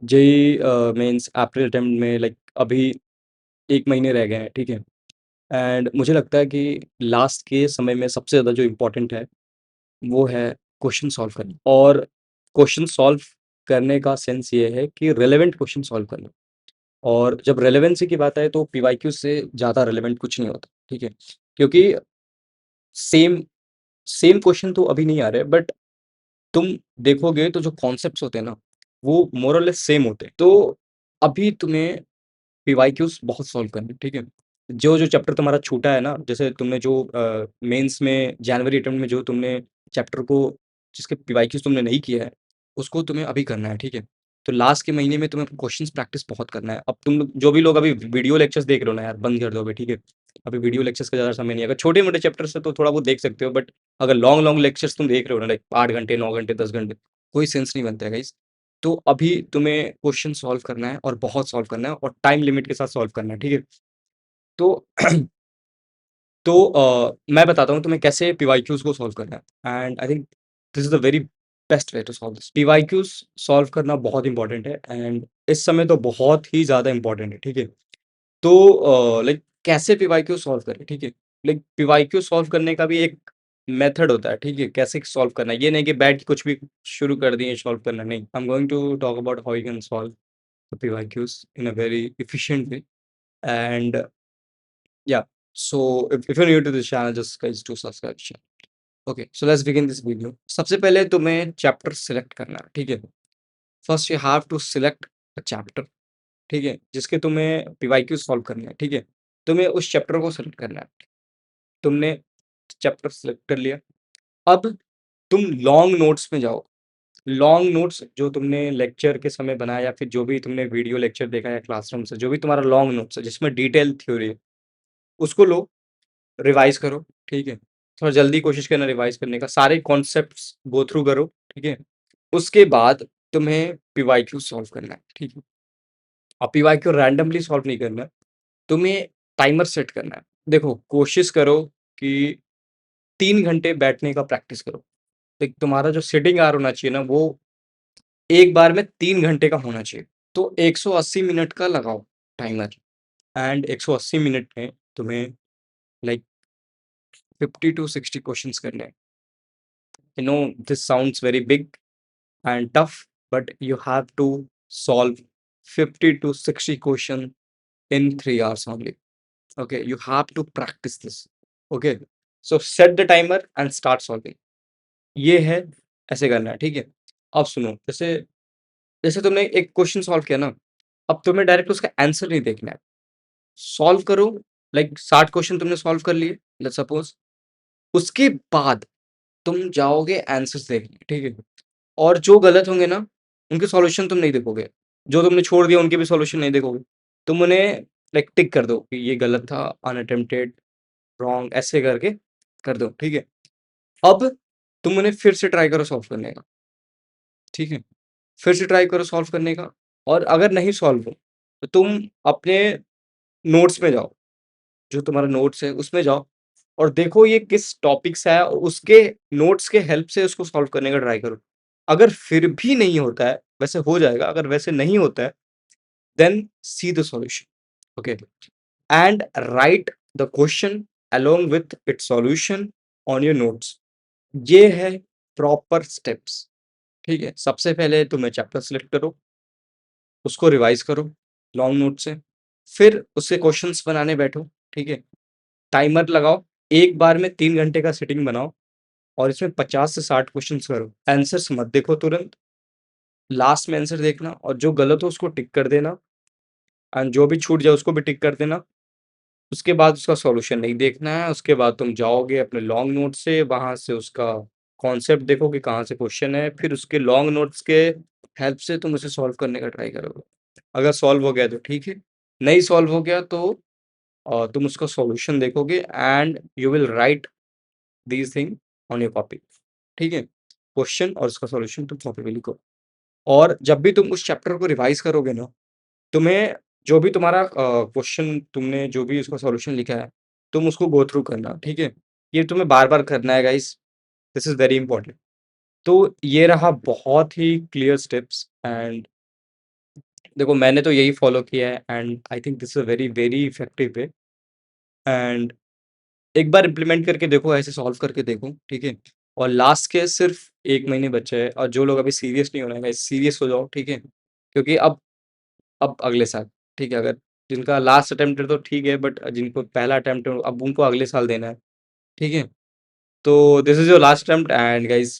JEE mains अप्रैल attempt में like अभी 1 महीने रह गए हैं, ठीक है? एंड मुझे लगता है कि लास्ट के समय में सबसे ज़्यादा जो इम्पोर्टेंट है, वो है क्वेश्चन सॉल्व करना। और क्वेश्चन सॉल्व करने का सेंस ये है कि रिलेवेंट क्वेश्चन सॉल्व करना। और जब रेलेवेंसी की बात आए तो पीवाईक्यू से ज़्यादा रेलेवेंट कुछ नहीं होता, ठीक है? क्योंकि सेम सेम क्वेश्चन तो अभी नहीं आ रहे, बट तुम देखोगे तो जो कॉन्सेप्ट्स होते हैं ना, वो मोर और लेस सेम होते हैं। तो अभी तुम्हें पीवाईक्यूज़ बहुत सॉल्व करने हैं, ठीक है? जो चैप्टर तुम्हारा छूटा है ना, जैसे तुमने जो मेंस में जनवरी अटेम्प्ट में जो तुमने चैप्टर को जिसके पीवाईक्यूज़ तुमने नहीं किया है, उसको तुम्हें अभी करना है, ठीक है? तो लास्ट के महीने में तुम्हें क्वेश्चंस प्रैक्टिस बहुत करना है। अब तुम लोग जो भी लोग अभी वीडियो लेक्चर्स देख रहे हो ना यार, बंद कर दो अभी, ठीक है? अभी वीडियो लेक्चर्स का ज़्यादा समय नहीं है। अगर छोटे-मोटे चैप्टर्स है तो थोड़ा बहुत देख सकते हो, बट अगर लॉन्ग लेक्चर्स तुम देख रहे हो ना लाइक 8 घंटे, 9 घंटे, 10 घंटे, कोई सेंस नहीं बनता है गाइज़। तो अभी तुम्हें क्वेश्चन सॉल्व करना है और बहुत सॉल्व करना है और टाइम लिमिट के साथ सॉल्व करना है, ठीक है? तो मैं बताता हूँ तुम्हें कैसे पीवाईक्यूज़ को सॉल्व करना है and I think this is the very best way to solve this. PYQs solve करना बहुत इम्पोर्टेंट है एंड इस समय तो बहुत ही ज़्यादा इम्पोर्टेंट है, ठीक है? तो लाइक कैसे पीवाईक्यू सॉल्व करें, ठीक है? लाइक पीवाईक्यू सॉल्व करने का भी एक मेथड होता है, ठीक है? कैसे सॉल्व करना है, ये नहीं कि बैठ के कुछ भी शुरू कर दिए सॉल्व करना, नहीं। I am going to talk about how you can solve the PYQs in a very efficient way and yeah. So if you're new to this channel, just guys do subscribe channel. Okay, so let's begin this video. सबसे पहले तुम्हें chapter select करना है, ठीक है? First you have to select a chapter, ठीक है? जिसके तुम्हें पीवाईक्यू सॉल्व करना है, ठीक है? तुम्हें उस चैप्टर को सिलेक्ट करना है। तुमने चैप्टर सिलेक्ट कर लिया। अब तुम लॉन्ग नोट्स में जाओ। लॉन्ग नोट्स जो तुमने लेक्चर के समय बनाया या फिर जो भी तुमने वीडियो लेक्चर देखा है क्लासरूम से, जो भी तुम्हारा लॉन्ग नोट्स है जिसमें डिटेल थ्योरी है, उसको लो, रिवाइज़ करो, ठीक है? थोड़ा जल्दी कोशिश करना रिवाइज़ करने का, सारे कॉन्सेप्ट्स गो थ्रू करो, ठीक है? उसके बाद तुम्हें पीवाईक्यू सॉल्व करना है, ठीक है? अब पीवाईक्यू रैंडमली सॉल्व नहीं करना है, तुम्हें टाइमर सेट करना है। देखो, कोशिश करो कि 3 घंटे बैठने का प्रैक्टिस करो। एक तुम्हारा जो सिटिंग आवर होना चाहिए ना, वो एक बार में 3 घंटे का होना चाहिए। तो 180 मिनट का लगाओ टाइमर एंड 180 मिनट में तुम्हें लाइक 50 टू 60 क्वेश्चंस करने हैं। I know this sounds very big and tough, but you have to solve 50 to 60 question in 3 hours only. Okay, you have to practice this. Okay, so set the timer and start solving. ये है, ऐसे करना है, ठीक है? अब सुनो, जैसे जैसे तुमने एक क्वेश्चन सॉल्व किया ना, अब तुम्हें डायरेक्ट उसका आंसर नहीं देखना है। सॉल्व करो, लाइक 60 क्वेश्चन तुमने सॉल्व कर लिए, लेट्स सपोज। उसके बाद तुम जाओगे आंसर्स देखने, ठीक है? और जो गलत होंगे ना, उनके सॉल्यूशन तुम नहीं देखोगे। जो तुमने छोड़ दिया उनके भी सॉल्यूशन नहीं देखोगे। तुम उन्हें लाइक टिक कर दो कि ये गलत था, अनअटेम्प्टेड, रॉन्ग ऐसे करके कर दो, ठीक है? अब तुम उन्हें फिर से ट्राई करो सॉल्व करने का, ठीक है? फिर से ट्राई करो सॉल्व करने का और अगर नहीं सॉल्व हो, तो तुम अपने नोट्स में जाओ, जो तुम्हारा नोट्स है उसमें जाओ और देखो ये किस टॉपिक से है और उसके नोट्स के हेल्प से उसको सॉल्व करने का ट्राई करो। अगर फिर भी नहीं होता है, वैसे हो जाएगा, अगर वैसे नहीं होता है, then see the solution, okay? And write the question along with its solution on your notes. ये है प्रॉपर स्टेप्स, ठीक है? सबसे पहले तुम्हें चैप्टर सेलेक्ट करो, उसको रिवाइज़ करो लॉन्ग नोट से, फिर उससे क्वेश्चंस बनाने बैठो, ठीक है? टाइमर लगाओ, एक बार में 3 घंटे का सिटिंग बनाओ और इसमें 50 से 60 क्वेश्चंस करो। आंसर्स मत देखो तुरंत, लास्ट में आंसर देखना और जो गलत हो उसको टिक कर देना एंड जो भी छूट जाए उसको भी टिक कर देना। उसके बाद उसका सॉल्यूशन नहीं देखना है, उसके बाद तुम जाओगे अपने लॉन्ग नोट से, वहाँ से उसका कॉन्सेप्ट देखो कि कहाँ से क्वेश्चन है, फिर उसके लॉन्ग नोट्स के हेल्प से तुम उसे सॉल्व करने का ट्राई करोगे। अगर सॉल्व हो गया तो ठीक है, नहीं सॉल्व हो गया तो तुम उसका सॉल्यूशन देखोगे and you will write these thing on your copy, ठीक है? क्वेश्चन और उसका सॉल्यूशन तुम कॉपी पे लिखो और जब भी तुम उस चैप्टर को रिवाइज़ करोगे ना, तुम्हें जो भी तुम्हारा क्वेश्चन तुमने जो भी उसका सॉल्यूशन लिखा है, तुम उसको गो थ्रू करना, ठीक है? ये तुम्हें बार-बार करना है guys, this is very important. तो ये रहा बहुत ही क्लियर स्टेप्स एंड देखो मैंने तो यही फ़ॉलो किया है and I think this is a very, very effective way and एक बार इम्प्लीमेंट करके देखो, ऐसे सॉल्व करके देखो, ठीक है? और लास्ट के सिर्फ़ 1 महीने बचे हैं और जो लोग अभी सीरियस नहीं हो रहे हैं गाइस सीरियस हो जाओ, ठीक है? क्योंकि अब अगले साल, ठीक है? अगर जिनका लास्ट अटेम्प्ट है तो ठीक है बट जिनको पहला अटेम्प्ट है अब उनको अगले साल देना है, ठीक है? तो this is your last attempt and guys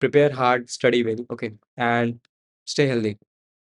prepare hard, study well, okay? And stay healthy.